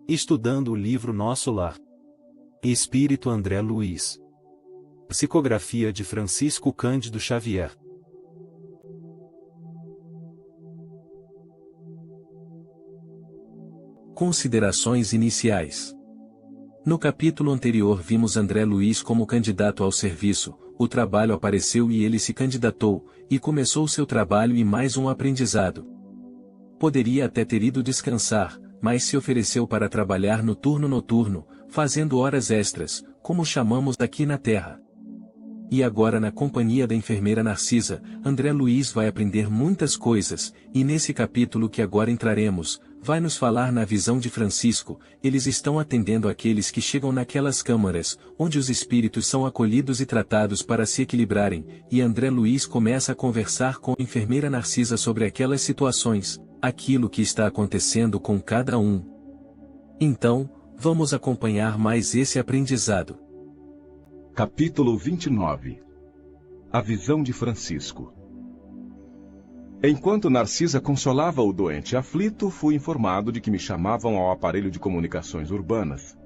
Estudando o livro Nosso Lar. Espírito André Luiz. Psicografia de Francisco Cândido Xavier. Considerações iniciais. No capítulo anterior vimos André Luiz como candidato ao serviço, o trabalho apareceu e ele se candidatou, e começou seu trabalho e mais um aprendizado. Poderia até ter ido descansar, mas se ofereceu para trabalhar no turno noturno, fazendo horas extras, como chamamos aqui na Terra. E agora na companhia da enfermeira Narcisa, André Luiz vai aprender muitas coisas, e nesse capítulo que agora entraremos, vai nos falar na visão de Francisco, eles estão atendendo aqueles que chegam naquelas câmaras, onde os espíritos são acolhidos e tratados para se equilibrarem, e André Luiz começa a conversar com a enfermeira Narcisa sobre aquelas situações, aquilo que está acontecendo com cada um. Então, vamos acompanhar mais esse aprendizado. Capítulo 29. A visão de Francisco. Enquanto Narcisa consolava o doente aflito, fui informado de que me chamavam ao aparelho de comunicações urbanas.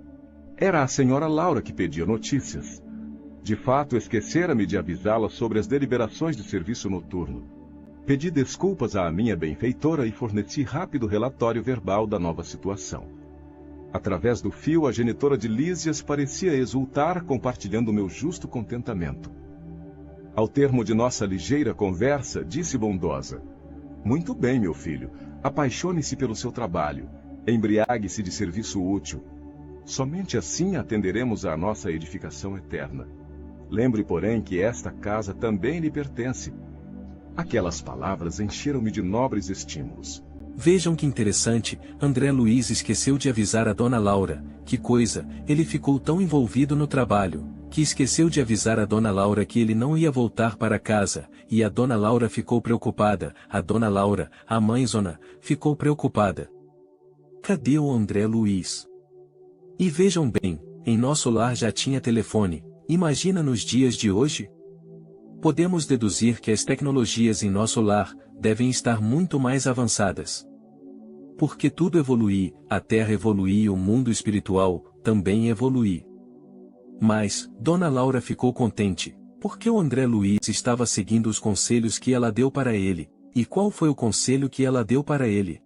Era a senhora Laura que pedia notícias. De fato, esquecera-me de avisá-la sobre as deliberações de serviço noturno. Pedi desculpas à minha benfeitora e forneci rápido relatório verbal da nova situação. Através do fio, a genitora de Lísias parecia exultar, compartilhando meu justo contentamento. Ao termo de nossa ligeira conversa, disse bondosa: "Muito bem, meu filho, apaixone-se pelo seu trabalho, embriague-se de serviço útil. Somente assim atenderemos à nossa edificação eterna. Lembre, porém, que esta casa também lhe pertence." Aquelas palavras encheram-me de nobres estímulos. Vejam que interessante, André Luiz esqueceu de avisar a Dona Laura. Que coisa, ele ficou tão envolvido no trabalho, que esqueceu de avisar a Dona Laura que ele não ia voltar para casa, e a Dona Laura ficou preocupada, a Dona Laura, a mãezona, ficou preocupada. Cadê o André Luiz? E vejam bem, em nosso lar já tinha telefone, imagina nos dias de hoje? Podemos deduzir que as tecnologias em nosso lar devem estar muito mais avançadas. Porque tudo evolui, a Terra evolui e o mundo espiritual também evolui. Mas, Dona Laura ficou contente, porque o André Luiz estava seguindo os conselhos que ela deu para ele. E qual foi o conselho que ela deu para ele?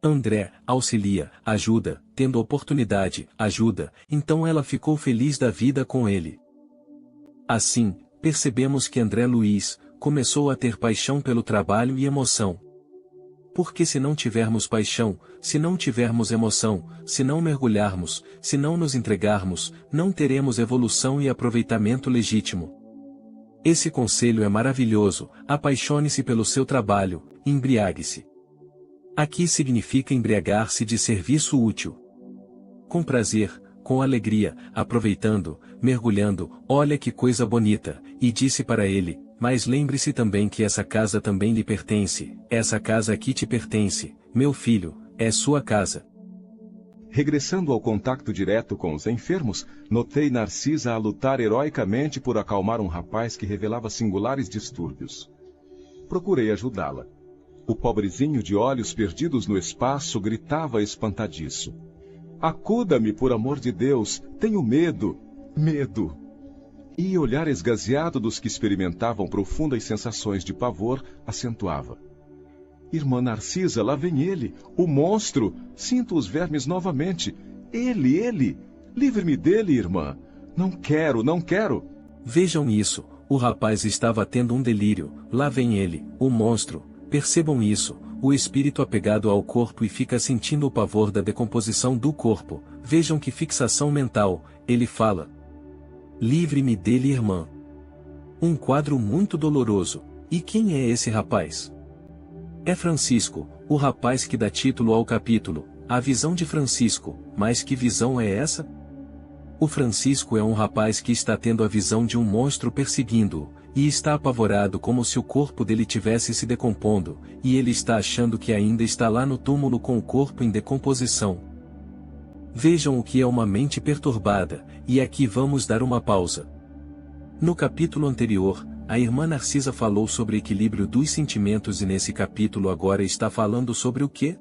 André, auxilia, ajuda, tendo oportunidade, ajuda, então ela ficou feliz da vida com ele. Assim, percebemos que André Luiz começou a ter paixão pelo trabalho e emoção. Porque se não tivermos paixão, se não tivermos emoção, se não mergulharmos, se não nos entregarmos, não teremos evolução e aproveitamento legítimo. Esse conselho é maravilhoso, apaixone-se pelo seu trabalho, embriague-se. Aqui significa embriagar-se de serviço útil. Com prazer, com alegria, aproveitando, mergulhando, olha que coisa bonita, e disse para ele: "Mas lembre-se também que essa casa também lhe pertence, essa casa aqui te pertence, meu filho, é sua casa." Regressando ao contato direto com os enfermos, notei Narcisa a lutar heroicamente por acalmar um rapaz que revelava singulares distúrbios. Procurei ajudá-la. O pobrezinho de olhos perdidos no espaço gritava espantadiço: "Acuda-me, por amor de Deus, tenho medo, medo." E o olhar esgazeado dos que experimentavam profundas sensações de pavor acentuava: "Irmã Narcisa, lá vem ele, o monstro, sinto os vermes novamente. Ele, livre-me dele, irmã. Não quero, não quero." Vejam isso, o rapaz estava tendo um delírio, lá vem ele, o monstro, percebam isso, o espírito apegado ao corpo e fica sentindo o pavor da decomposição do corpo, vejam que fixação mental, ele fala: "Livre-me dele, irmã." Um quadro muito doloroso. E quem é esse rapaz? É Francisco, o rapaz que dá título ao capítulo, A Visão de Francisco. Mas que visão é essa? O Francisco é um rapaz que está tendo a visão de um monstro perseguindo-o, e está apavorado como se o corpo dele tivesse se decompondo, e ele está achando que ainda está lá no túmulo com o corpo em decomposição. Vejam o que é uma mente perturbada, e aqui vamos dar uma pausa. No capítulo anterior, a irmã Narcisa falou sobre equilíbrio dos sentimentos e nesse capítulo agora está falando sobre o quê?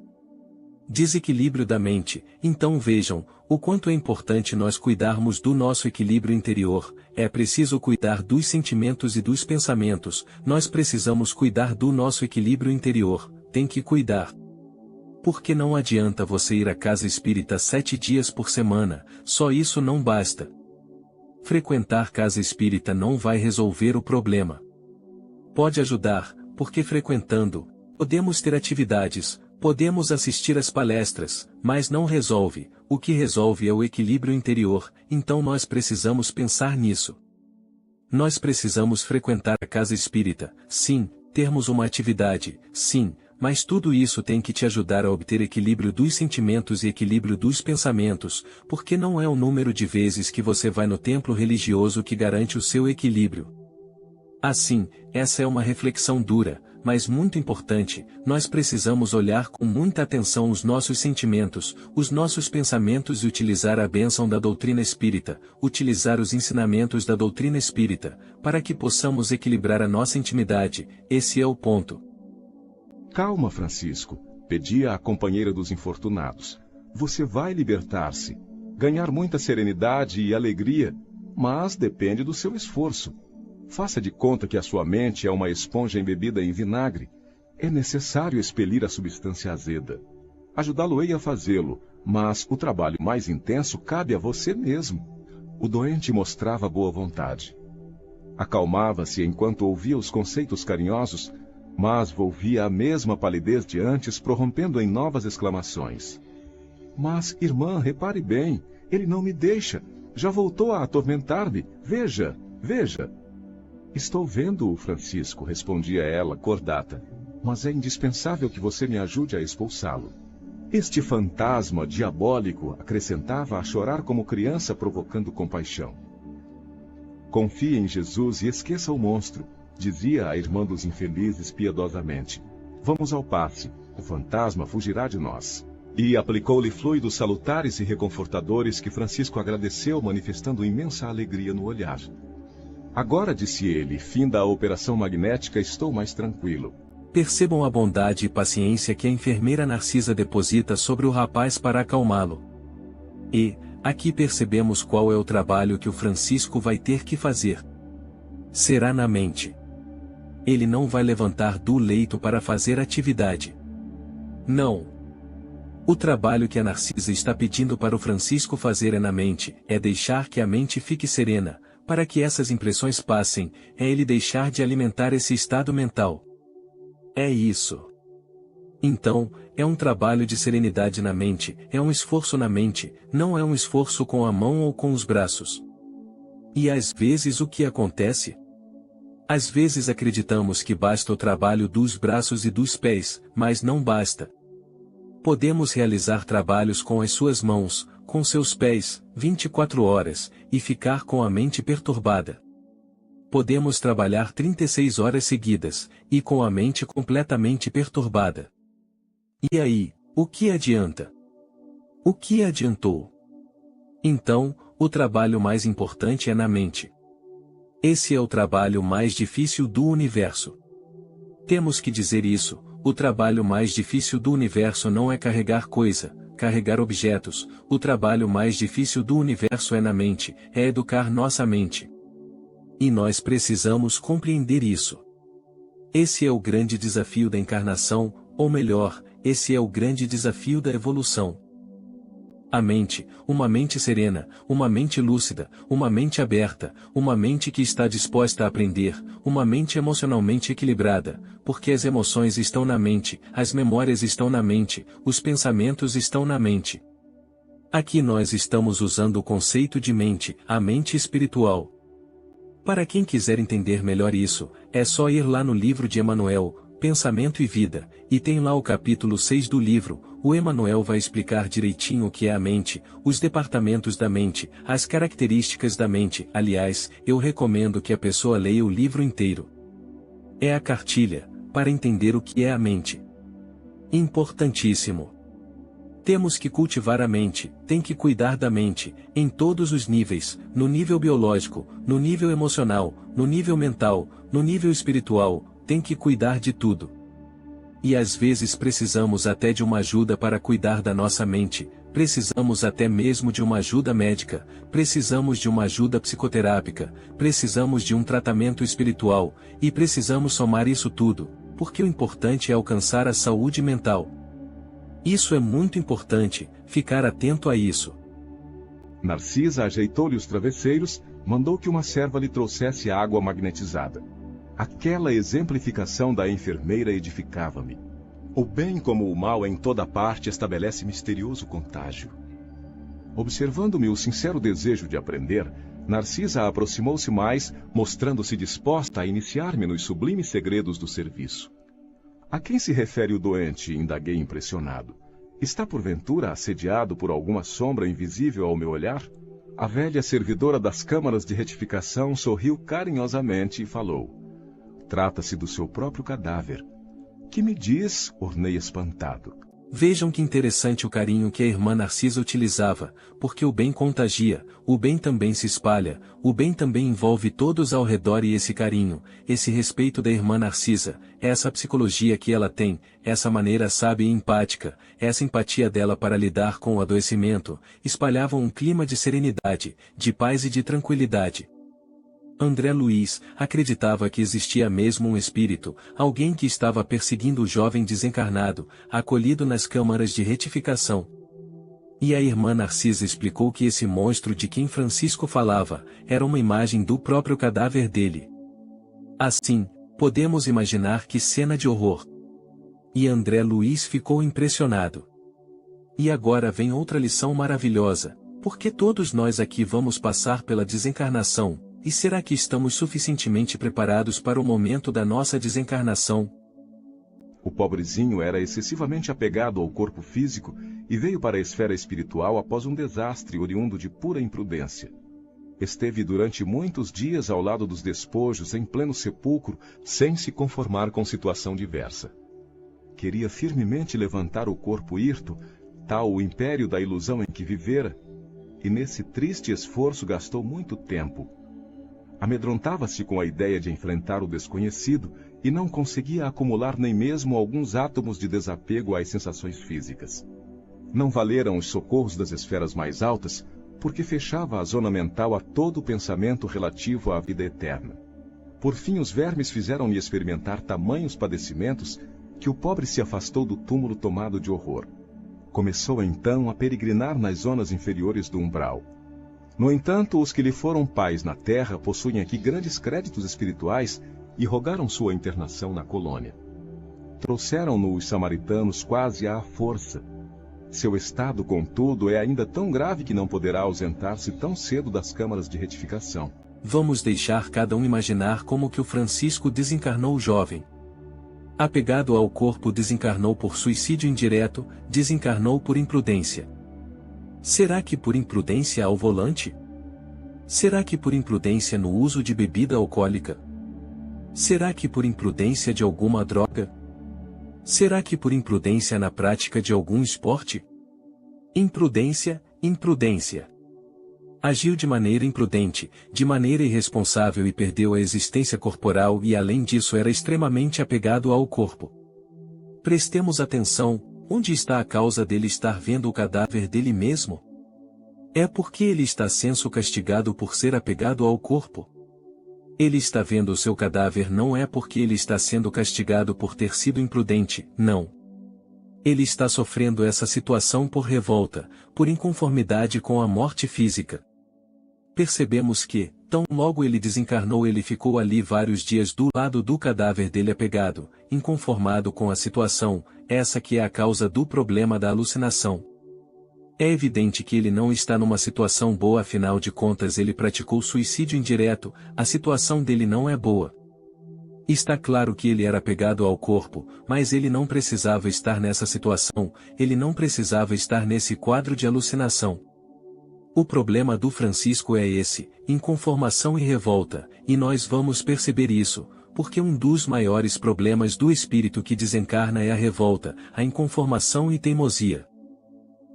Desequilíbrio da mente. Então vejam, o quanto é importante nós cuidarmos do nosso equilíbrio interior. É preciso cuidar dos sentimentos e dos pensamentos. Nós precisamos cuidar do nosso equilíbrio interior. Tem que cuidar. Porque não adianta você ir à casa espírita 7 dias por semana, só isso não basta. Frequentar casa espírita não vai resolver o problema. Pode ajudar, porque frequentando, podemos ter atividades, podemos assistir às palestras, mas não resolve. O que resolve é o equilíbrio interior, então nós precisamos pensar nisso. Nós precisamos frequentar a casa espírita, sim, termos uma atividade, sim, mas tudo isso tem que te ajudar a obter equilíbrio dos sentimentos e equilíbrio dos pensamentos, porque não é o número de vezes que você vai no templo religioso que garante o seu equilíbrio. Assim, essa é uma reflexão dura, mas muito importante. Nós precisamos olhar com muita atenção os nossos sentimentos, os nossos pensamentos e utilizar a bênção da doutrina espírita, utilizar os ensinamentos da doutrina espírita, para que possamos equilibrar a nossa intimidade. Esse é o ponto. Calma, Francisco, pedia a companheira dos infortunados. Você vai libertar-se, ganhar muita serenidade e alegria, mas depende do seu esforço. Faça de conta que a sua mente é uma esponja embebida em vinagre. É necessário expelir a substância azeda. Ajudá-lo-ei a fazê-lo, mas o trabalho mais intenso cabe a você mesmo. O doente mostrava boa vontade. Acalmava-se enquanto ouvia os conceitos carinhosos, mas volvia a mesma palidez de antes, prorrompendo em novas exclamações. Mas, irmã, repare bem, ele não me deixa. Já voltou a atormentar-me. Veja, veja. Estou vendo-o, Francisco, respondia ela, cordata. Mas é indispensável que você me ajude a expulsá-lo. Este fantasma diabólico acrescentava a chorar como criança, provocando compaixão. Confie em Jesus e esqueça o monstro, dizia a irmã dos infelizes piedosamente. Vamos ao passe, o fantasma fugirá de nós. E aplicou-lhe fluidos salutares e reconfortadores que Francisco agradeceu, manifestando imensa alegria no olhar. Agora, disse ele, finda a operação magnética, estou mais tranquilo. Percebam a bondade e paciência que a enfermeira Narcisa deposita sobre o rapaz para acalmá-lo. E, aqui percebemos qual é o trabalho que o Francisco vai ter que fazer. Será na mente. Ele não vai levantar do leito para fazer atividade. Não. O trabalho que a Narcisa está pedindo para o Francisco fazer é na mente, é deixar que a mente fique serena, para que essas impressões passem, é ele deixar de alimentar esse estado mental. É isso. Então, é um trabalho de serenidade na mente, é um esforço na mente, não é um esforço com a mão ou com os braços. E às vezes o que acontece? Às vezes acreditamos que basta o trabalho dos braços e dos pés, mas não basta. Podemos realizar trabalhos com as suas mãos, com seus pés, 24 horas, e ficar com a mente perturbada. Podemos trabalhar 36 horas seguidas, e com a mente completamente perturbada. E aí, o que adianta? O que adiantou? Então, o trabalho mais importante é na mente. Esse é o trabalho mais difícil do universo. Temos que dizer isso, o trabalho mais difícil do universo não é carregar coisa, carregar objetos, o trabalho mais difícil do universo é na mente, é educar nossa mente. E nós precisamos compreender isso. Esse é o grande desafio da encarnação, ou melhor, esse é o grande desafio da evolução. A mente, uma mente serena, uma mente lúcida, uma mente aberta, uma mente que está disposta a aprender, uma mente emocionalmente equilibrada, porque as emoções estão na mente, as memórias estão na mente, os pensamentos estão na mente. Aqui nós estamos usando o conceito de mente, a mente espiritual. Para quem quiser entender melhor isso, é só ir lá no livro de Emmanuel, Pensamento e Vida, e tem lá o capítulo 6 do livro. O Emmanuel vai explicar direitinho o que é a mente, os departamentos da mente, as características da mente. Aliás, eu recomendo que a pessoa leia o livro inteiro. É a cartilha, para entender o que é a mente. Importantíssimo. Temos que cultivar a mente, tem que cuidar da mente, em todos os níveis, no nível biológico, no nível emocional, no nível mental, no nível espiritual, tem que cuidar de tudo. E às vezes precisamos até de uma ajuda para cuidar da nossa mente, precisamos até mesmo de uma ajuda médica, precisamos de uma ajuda psicoterápica, precisamos de um tratamento espiritual, e precisamos somar isso tudo, porque o importante é alcançar a saúde mental. Isso é muito importante, ficar atento a isso. Narcisa ajeitou-lhe os travesseiros, mandou que uma serva lhe trouxesse água magnetizada. Aquela exemplificação da enfermeira edificava-me. O bem como o mal em toda parte estabelece misterioso contágio. Observando-me o sincero desejo de aprender, Narcisa aproximou-se mais, mostrando-se disposta a iniciar-me nos sublimes segredos do serviço. A quem se refere o doente? Indaguei impressionado. Está porventura assediado por alguma sombra invisível ao meu olhar? A velha servidora das câmaras de retificação sorriu carinhosamente e falou: trata-se do seu próprio cadáver. Que me diz? Ornei espantado. Vejam que interessante o carinho que a irmã Narcisa utilizava, porque o bem contagia, o bem também se espalha, o bem também envolve todos ao redor e esse carinho, esse respeito da irmã Narcisa, essa psicologia que ela tem, essa maneira sábia e empática, essa empatia dela para lidar com o adoecimento, espalhavam um clima de serenidade, de paz e de tranquilidade. André Luiz acreditava que existia mesmo um espírito, alguém que estava perseguindo o jovem desencarnado, acolhido nas câmaras de retificação. E a irmã Narcisa explicou que esse monstro de quem Francisco falava, era uma imagem do próprio cadáver dele. Assim, podemos imaginar que cena de horror. E André Luiz ficou impressionado. E agora vem outra lição maravilhosa, porque todos nós aqui vamos passar pela desencarnação. E será que estamos suficientemente preparados para o momento da nossa desencarnação? O pobrezinho era excessivamente apegado ao corpo físico e veio para a esfera espiritual após um desastre oriundo de pura imprudência. Esteve durante muitos dias ao lado dos despojos, em pleno sepulcro, sem se conformar com situação diversa. Queria firmemente levantar o corpo hirto, tal o império da ilusão em que vivera, e nesse triste esforço gastou muito tempo. Amedrontava-se com a ideia de enfrentar o desconhecido e não conseguia acumular nem mesmo alguns átomos de desapego às sensações físicas. Não valeram os socorros das esferas mais altas, porque fechava a zona mental a todo pensamento relativo à vida eterna. Por fim, os vermes fizeram-lhe experimentar tamanhos padecimentos que o pobre se afastou do túmulo tomado de horror. Começou então a peregrinar nas zonas inferiores do umbral. No entanto, os que lhe foram pais na terra possuem aqui grandes créditos espirituais e rogaram sua internação na colônia. Trouxeram-no os samaritanos quase à força. Seu estado, contudo, é ainda tão grave que não poderá ausentar-se tão cedo das câmaras de retificação. Vamos deixar cada um imaginar como que o Francisco desencarnou o jovem. Apegado ao corpo, desencarnou por suicídio indireto, desencarnou por imprudência. Será que por imprudência ao volante? Será que por imprudência no uso de bebida alcoólica? Será que por imprudência de alguma droga? Será que por imprudência na prática de algum esporte? Imprudência, imprudência. Agiu de maneira imprudente, de maneira irresponsável e perdeu a existência corporal e além disso era extremamente apegado ao corpo. Prestemos atenção. Onde está a causa dele estar vendo o cadáver dele mesmo? É porque ele está sendo castigado por ser apegado ao corpo. Ele está vendo o seu cadáver não é porque ele está sendo castigado por ter sido imprudente, não. Ele está sofrendo essa situação por revolta, por inconformidade com a morte física. Percebemos que, tão logo ele desencarnou, ele ficou ali vários dias do lado do cadáver dele apegado, inconformado com a situação, essa que é a causa do problema da alucinação. É evidente que ele não está numa situação boa, afinal de contas ele praticou suicídio indireto, a situação dele não é boa. Está claro que ele era apegado ao corpo, mas ele não precisava estar nessa situação, ele não precisava estar nesse quadro de alucinação. O problema do Francisco é esse, inconformação e revolta, e nós vamos perceber isso, porque um dos maiores problemas do espírito que desencarna é a revolta, a inconformação e teimosia.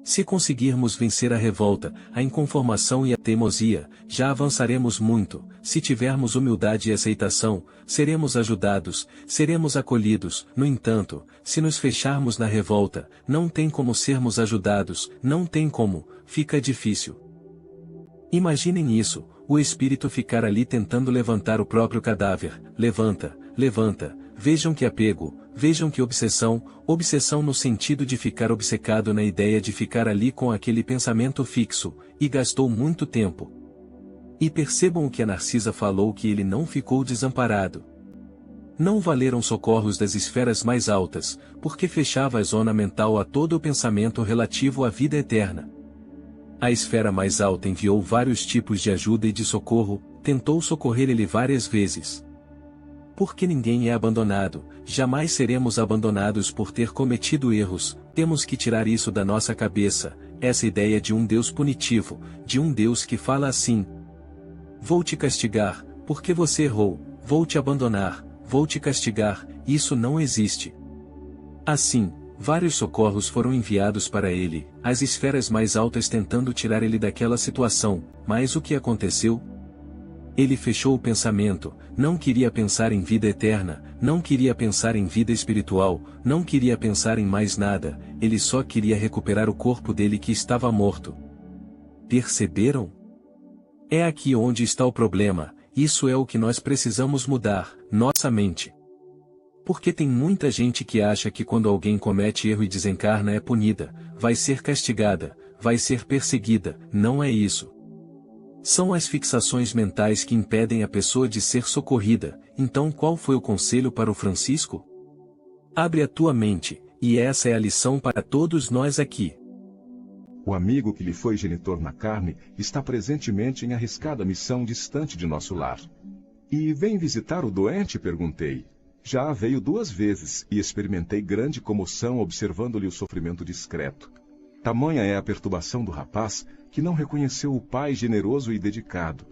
Se conseguirmos vencer a revolta, a inconformação e a teimosia, já avançaremos muito. Se tivermos humildade e aceitação, seremos ajudados, seremos acolhidos. No entanto, se nos fecharmos na revolta, não tem como sermos ajudados, não tem como, fica difícil. Imaginem isso, o espírito ficar ali tentando levantar o próprio cadáver. Levanta, levanta, vejam que apego, vejam que obsessão, obsessão no sentido de ficar obcecado na ideia de ficar ali com aquele pensamento fixo, e gastou muito tempo. E percebam o que a Narcisa falou, que ele não ficou desamparado. Não valeram socorros das esferas mais altas, porque fechava a zona mental a todo o pensamento relativo à vida eterna. A esfera mais alta enviou vários tipos de ajuda e de socorro, tentou socorrer ele várias vezes. Porque ninguém é abandonado, jamais seremos abandonados por ter cometido erros, temos que tirar isso da nossa cabeça, essa ideia de um Deus punitivo, de um Deus que fala assim: vou te castigar, porque você errou, vou te abandonar, vou te castigar, isso não existe. Assim, vários socorros foram enviados para ele, as esferas mais altas tentando tirar ele daquela situação, mas o que aconteceu? Ele fechou o pensamento, não queria pensar em vida eterna, não queria pensar em vida espiritual, não queria pensar em mais nada, ele só queria recuperar o corpo dele que estava morto. Perceberam? É aqui onde está o problema, isso é o que nós precisamos mudar, nossa mente. Porque tem muita gente que acha que quando alguém comete erro e desencarna é punida, vai ser castigada, vai ser perseguida, não é isso. São as fixações mentais que impedem a pessoa de ser socorrida. Então qual foi o conselho para o Francisco? Abre a tua mente, e essa é a lição para todos nós aqui. O amigo que lhe foi genitor na carne está presentemente em arriscada missão distante de nosso lar. E vem visitar o doente? Perguntei. Já veio 2 vezes e experimentei grande comoção observando-lhe o sofrimento discreto. Tamanha é a perturbação do rapaz que não reconheceu o pai generoso e dedicado.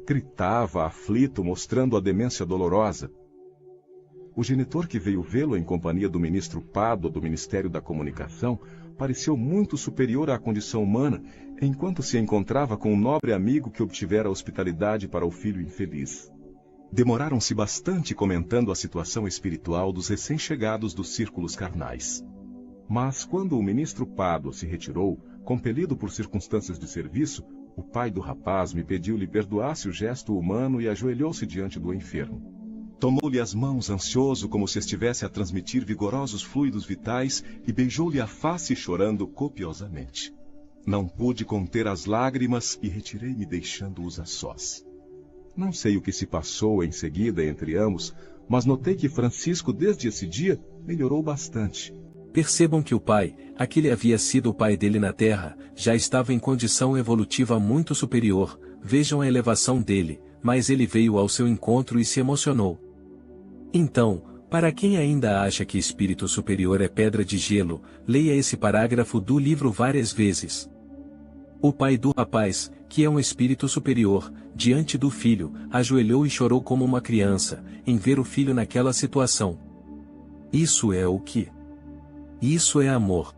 Gritava, aflito, mostrando a demência dolorosa. O genitor que veio vê-lo em companhia do ministro Pádua do Ministério da Comunicação pareceu muito superior à condição humana, enquanto se encontrava com um nobre amigo que obtivera hospitalidade para o filho infeliz. Demoraram-se bastante comentando a situação espiritual dos recém-chegados dos círculos carnais. Mas quando o ministro Pádua se retirou, compelido por circunstâncias de serviço, o pai do rapaz me pediu-lhe perdoasse o gesto humano e ajoelhou-se diante do enfermo. Tomou-lhe as mãos ansioso como se estivesse a transmitir vigorosos fluidos vitais e beijou-lhe a face chorando copiosamente. Não pude conter as lágrimas e retirei-me deixando-os a sós. Não sei o que se passou em seguida entre ambos, mas notei que Francisco desde esse dia melhorou bastante. Percebam que o pai, aquele havia sido o pai dele na Terra, já estava em condição evolutiva muito superior, vejam a elevação dele, mas ele veio ao seu encontro e se emocionou. Então, para quem ainda acha que espírito superior é pedra de gelo, leia esse parágrafo do livro várias vezes. O pai do rapaz, que é um espírito superior, diante do filho, ajoelhou e chorou como uma criança, em ver o filho naquela situação. Isso é o que? Isso é amor.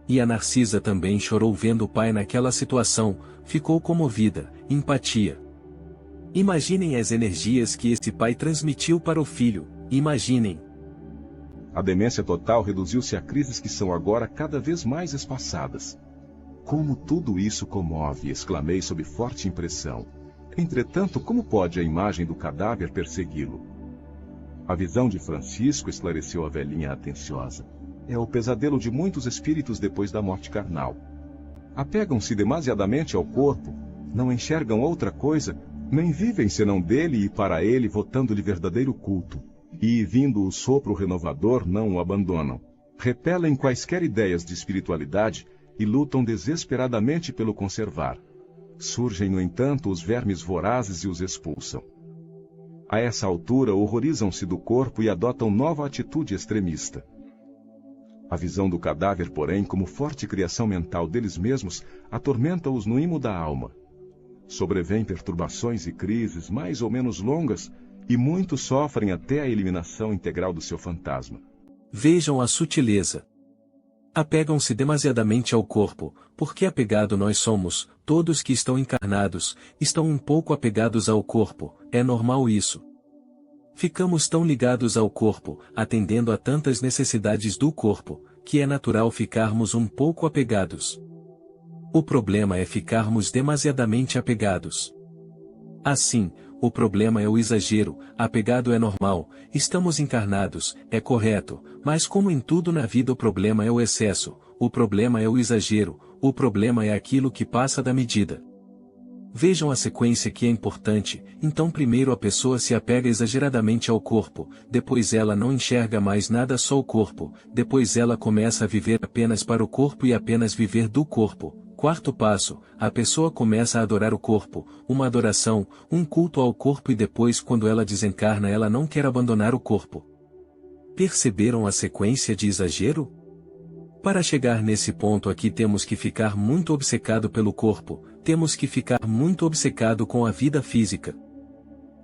E a Narcisa também chorou vendo o pai naquela situação, ficou comovida, empatia. Imaginem as energias que esse pai transmitiu para o filho, imaginem. A demência total reduziu-se a crises que são agora cada vez mais espaçadas. Como tudo isso comove, exclamei sob forte impressão. Entretanto, como pode a imagem do cadáver persegui-lo? A visão de Francisco, esclareceu a velhinha atenciosa, é o pesadelo de muitos espíritos depois da morte carnal. Apegam-se demasiadamente ao corpo, não enxergam outra coisa, nem vivem senão dele e para ele, votando-lhe verdadeiro culto. E, vindo o sopro renovador, não o abandonam. Repelem quaisquer ideias de espiritualidade e lutam desesperadamente pelo conservar. Surgem, no entanto, os vermes vorazes e os expulsam. A essa altura, horrorizam-se do corpo e adotam nova atitude extremista. A visão do cadáver, porém, como forte criação mental deles mesmos, atormenta-os no imo da alma. Sobrevêm perturbações e crises mais ou menos longas, e muitos sofrem até a eliminação integral do seu fantasma. Vejam a sutileza. Apegam-se demasiadamente ao corpo, porque apegado nós somos, todos que estão encarnados, estão um pouco apegados ao corpo, é normal isso. Ficamos tão ligados ao corpo, atendendo a tantas necessidades do corpo, que é natural ficarmos um pouco apegados. O problema é ficarmos demasiadamente apegados. Assim, o problema é o exagero, apegado é normal, estamos encarnados, é correto, mas como em tudo na vida o problema é o excesso, o problema é o exagero, o problema é aquilo que passa da medida. Vejam a sequência que é importante, então primeiro a pessoa se apega exageradamente ao corpo, depois ela não enxerga mais nada só o corpo, depois ela começa a viver apenas para o corpo e apenas viver do corpo. Quarto passo, a pessoa começa a adorar o corpo, uma adoração, um culto ao corpo e depois quando ela desencarna ela não quer abandonar o corpo. Perceberam a sequência de exagero? Para chegar nesse ponto aqui temos que ficar muito obcecado pelo corpo, temos que ficar muito obcecado com a vida física.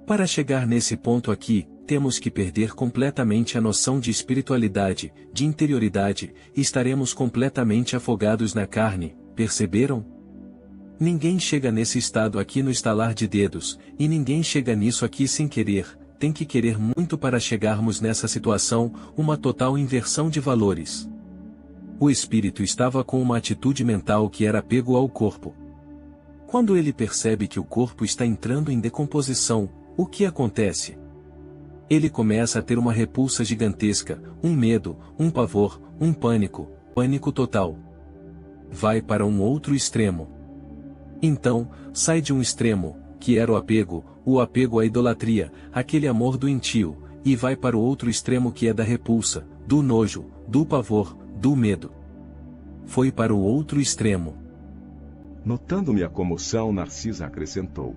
Para chegar nesse ponto aqui, temos que perder completamente a noção de espiritualidade, de interioridade, e estaremos completamente afogados na carne, perceberam? Ninguém chega nesse estado aqui no estalar de dedos, e ninguém chega nisso aqui sem querer, tem que querer muito para chegarmos nessa situação, uma total inversão de valores. O espírito estava com uma atitude mental que era apego ao corpo. Quando ele percebe que o corpo está entrando em decomposição, o que acontece? Ele começa a ter uma repulsa gigantesca, um medo, um pavor, um pânico, pânico total. Vai para um outro extremo. Então, sai de um extremo, que era o apego à idolatria, aquele amor doentio, e vai para o outro extremo que é da repulsa, do nojo, do pavor, do medo. Foi para o outro extremo. Notando minha comoção, Narcisa acrescentou: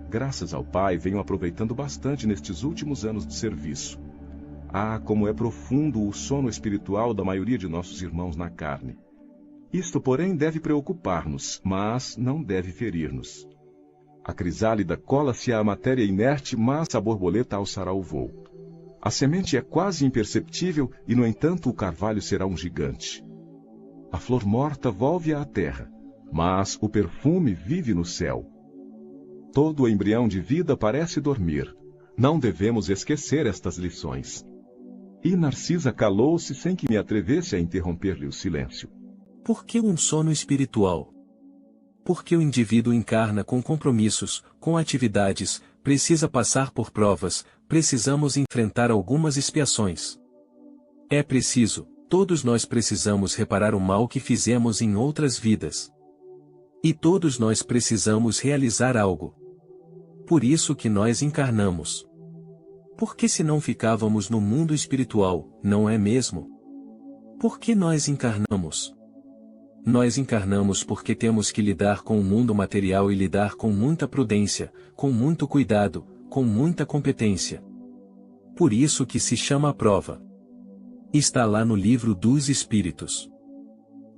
graças ao Pai venho aproveitando bastante nestes últimos anos de serviço. Ah, como é profundo o sono espiritual da maioria de nossos irmãos na carne. Isto, porém, deve preocupar-nos, mas não deve ferir-nos. A crisálida cola-se à matéria inerte, mas a borboleta alçará o voo. A semente é quase imperceptível e, no entanto, o carvalho será um gigante. A flor morta volve à terra, mas o perfume vive no céu. Todo o embrião de vida parece dormir. Não devemos esquecer estas lições. E Narcisa calou-se sem que me atrevesse a interromper-lhe o silêncio. Por que um sono espiritual? Porque o indivíduo encarna com compromissos, com atividades, precisa passar por provas, precisamos enfrentar algumas expiações. É preciso, todos nós precisamos reparar o mal que fizemos em outras vidas. E todos nós precisamos realizar algo. Por isso que nós encarnamos. Porque se não ficávamos no mundo espiritual, não é mesmo? Por que nós encarnamos? Nós encarnamos porque temos que lidar com o mundo material e lidar com muita prudência, com muito cuidado, com muita competência. Por isso que se chama prova. Está lá no livro dos Espíritos.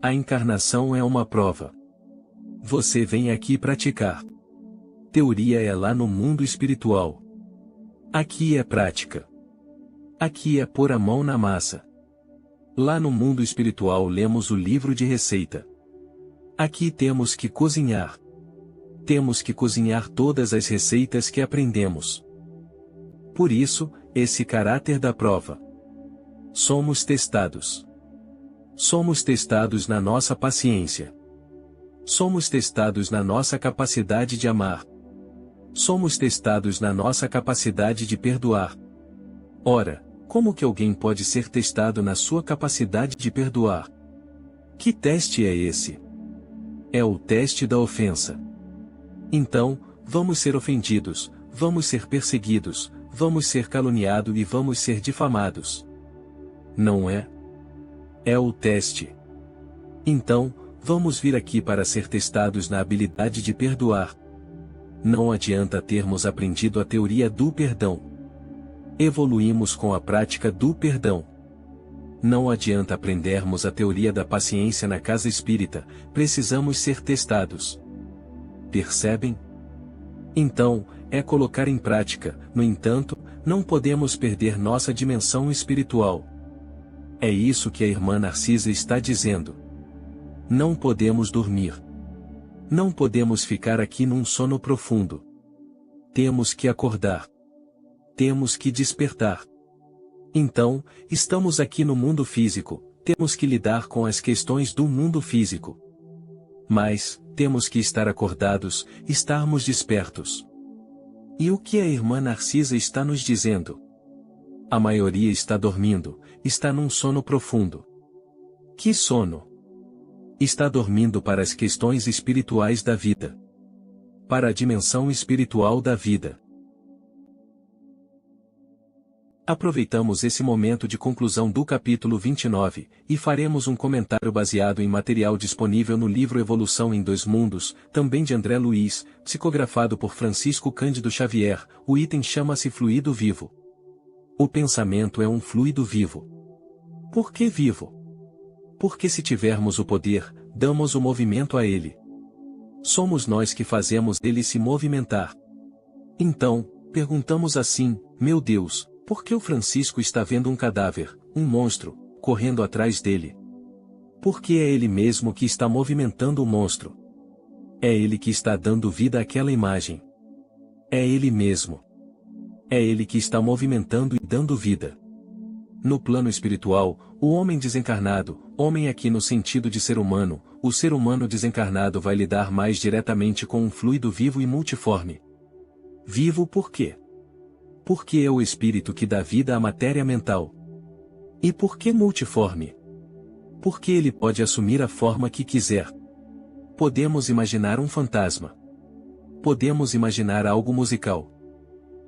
A encarnação é uma prova. Você vem aqui praticar. Teoria é lá no mundo espiritual. Aqui é prática. Aqui é pôr a mão na massa. Lá no mundo espiritual lemos o livro de receita. Aqui temos que cozinhar. Temos que cozinhar todas as receitas que aprendemos. Por isso, esse caráter da prova. Somos testados. Somos testados na nossa paciência. Somos testados na nossa capacidade de amar. Somos testados na nossa capacidade de perdoar. Ora, como que alguém pode ser testado na sua capacidade de perdoar? Que teste é esse? É o teste da ofensa. Então, vamos ser ofendidos, vamos ser perseguidos, vamos ser caluniados e vamos ser difamados. Não é? É o teste. Então, vamos vir aqui para ser testados na habilidade de perdoar. Não adianta termos aprendido a teoria do perdão. Evoluímos com a prática do perdão. Não adianta aprendermos a teoria da paciência na casa espírita, precisamos ser testados. Percebem? Então, é colocar em prática, no entanto, não podemos perder nossa dimensão espiritual. É isso que a irmã Narcisa está dizendo. Não podemos dormir. Não podemos ficar aqui num sono profundo. Temos que acordar. Temos que despertar. Então, estamos aqui no mundo físico, temos que lidar com as questões do mundo físico. Mas, temos que estar acordados, estarmos despertos. E o que a irmã Narcisa está nos dizendo? A maioria está dormindo, está num sono profundo. Que sono? Está dormindo para as questões espirituais da vida. Para a dimensão espiritual da vida. Aproveitamos esse momento de conclusão do capítulo 29, e faremos um comentário baseado em material disponível no livro Evolução em Dois Mundos, também de André Luiz, psicografado por Francisco Cândido Xavier. O item chama-se Fluido Vivo. O pensamento é um fluido vivo. Por que vivo? Porque se tivermos o poder, damos o movimento a ele. Somos nós que fazemos ele se movimentar. Então, perguntamos assim: meu Deus, por que o Francisco está vendo um cadáver, um monstro, correndo atrás dele? Porque é ele mesmo que está movimentando o monstro. É ele que está dando vida àquela imagem. É ele mesmo. É ele que está movimentando e dando vida. No plano espiritual, o homem desencarnado, homem aqui no sentido de ser humano, o ser humano desencarnado vai lidar mais diretamente com um fluido vivo e multiforme. Vivo por quê? Porque é o espírito que dá vida à matéria mental. E por que multiforme? Porque ele pode assumir a forma que quiser. Podemos imaginar um fantasma. Podemos imaginar algo musical.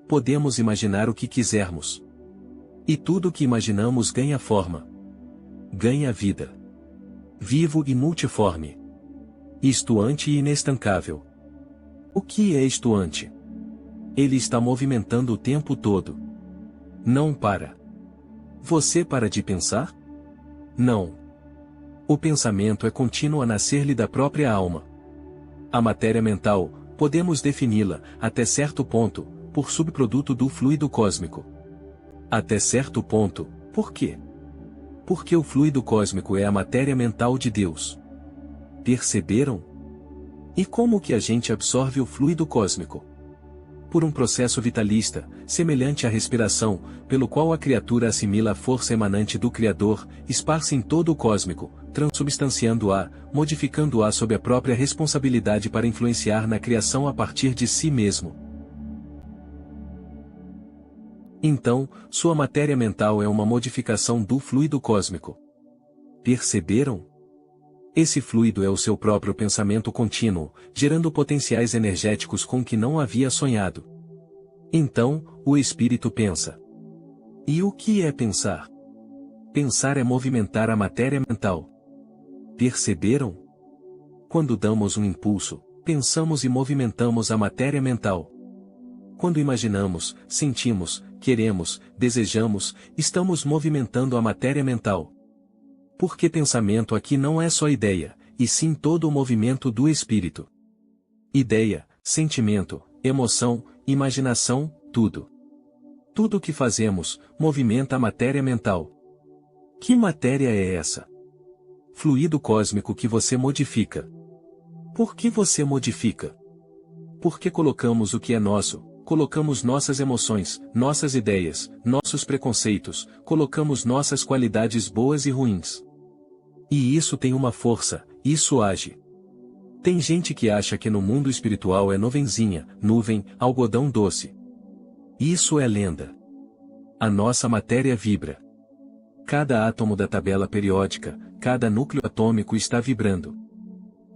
Podemos imaginar o que quisermos. E tudo o que imaginamos ganha forma. Ganha vida. Vivo e multiforme. Estuante e inestancável. O que é estuante? Ele está movimentando o tempo todo. Não para. Você para de pensar? Não. O pensamento é contínuo a nascer-lhe da própria alma. A matéria mental, podemos defini-la, até certo ponto, por subproduto do fluido cósmico. Até certo ponto, por quê? Porque o fluido cósmico é a matéria mental de Deus. Perceberam? E como que a gente absorve o fluido cósmico? Por um processo vitalista, semelhante à respiração, pelo qual a criatura assimila a força emanante do Criador, esparce em todo o cósmico, transubstanciando-a, modificando-a sob a própria responsabilidade para influenciar na criação a partir de si mesmo. Então, sua matéria mental é uma modificação do fluido cósmico. Perceberam? Esse fluido é o seu próprio pensamento contínuo, gerando potenciais energéticos com que não havia sonhado. Então, o espírito pensa. E o que é pensar? Pensar é movimentar a matéria mental. Perceberam? Quando damos um impulso, pensamos e movimentamos a matéria mental. Quando imaginamos, sentimos, queremos, desejamos, estamos movimentando a matéria mental. Porque pensamento aqui não é só ideia, e sim todo o movimento do espírito. Ideia, sentimento, emoção, imaginação, tudo. Tudo o que fazemos, movimenta a matéria mental. Que matéria é essa? Fluido cósmico que você modifica. Por que você modifica? Porque colocamos o que é nosso, colocamos nossas emoções, nossas ideias, nossos preconceitos, colocamos nossas qualidades boas e ruins. E isso tem uma força, isso age. Tem gente que acha que no mundo espiritual é nuvenzinha, nuvem, algodão doce. Isso é lenda. A nossa matéria vibra. Cada átomo da tabela periódica, cada núcleo atômico está vibrando.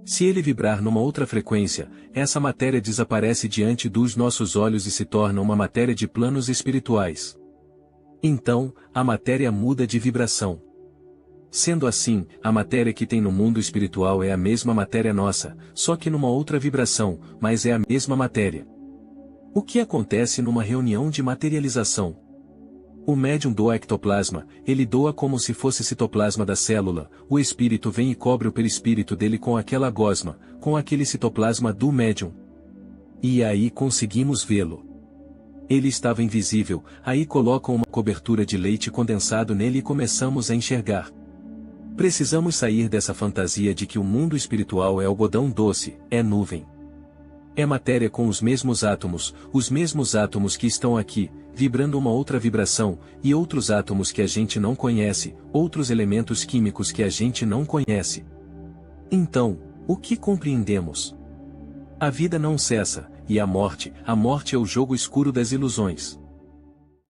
Se ele vibrar numa outra frequência, essa matéria desaparece diante dos nossos olhos e se torna uma matéria de planos espirituais. Então, a matéria muda de vibração. Sendo assim, a matéria que tem no mundo espiritual é a mesma matéria nossa, só que numa outra vibração, mas é a mesma matéria. O que acontece numa reunião de materialização? O médium doa ectoplasma, ele doa como se fosse citoplasma da célula, o espírito vem e cobre o perispírito dele com aquela gosma, com aquele citoplasma do médium. E aí conseguimos vê-lo. Ele estava invisível, aí colocam uma cobertura de leite condensado nele e começamos a enxergar. Precisamos sair dessa fantasia de que o mundo espiritual é algodão doce, é nuvem. É matéria com os mesmos átomos que estão aqui, vibrando uma outra vibração, e outros átomos que a gente não conhece, outros elementos químicos que a gente não conhece. Então, o que compreendemos? A vida não cessa, e a morte é o jogo escuro das ilusões.